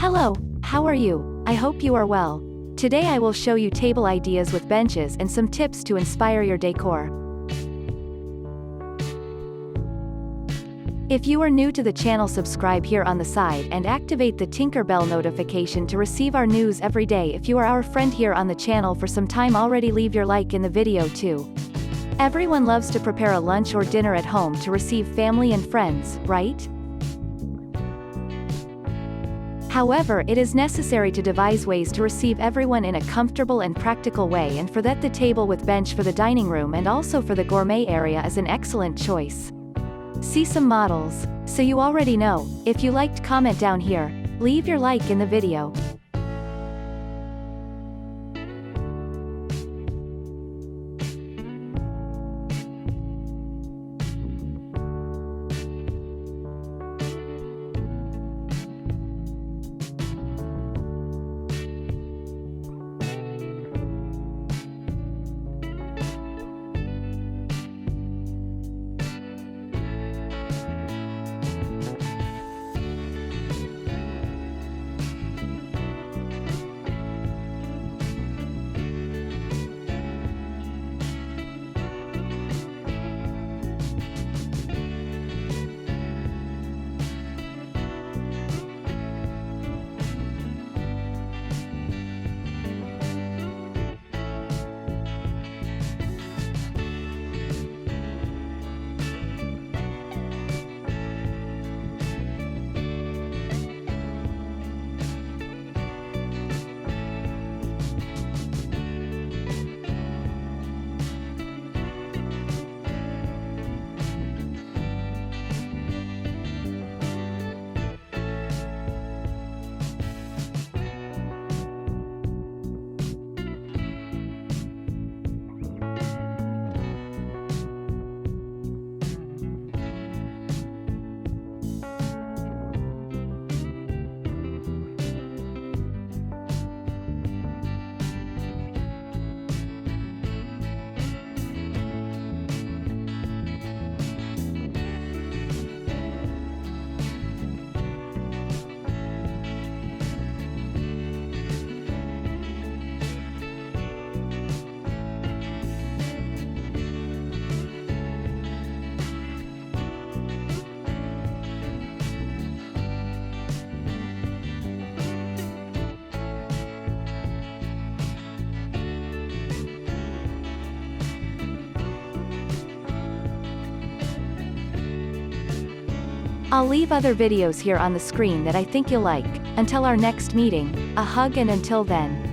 Hello, how are you? I hope you are well. Today I will show you table ideas with benches and some tips to inspire your decor. If you are new to the channel, subscribe here on the side and activate the Tinker Bell notification to receive our news every day. If you are our friend here on the channel for some time already, leave your like in the video too. Everyone loves to prepare a lunch or dinner at home to receive family and friends, right? However, it is necessary to devise ways to receive everyone in a comfortable and practical way, and for that the table with bench for the dining room and also for the gourmet area is an excellent choice. See some models. So you already know. If you liked, comment down here. Leave your like in the video. I'll leave other videos here on the screen that I think you'll like. Until our next meeting, a hug, and until then.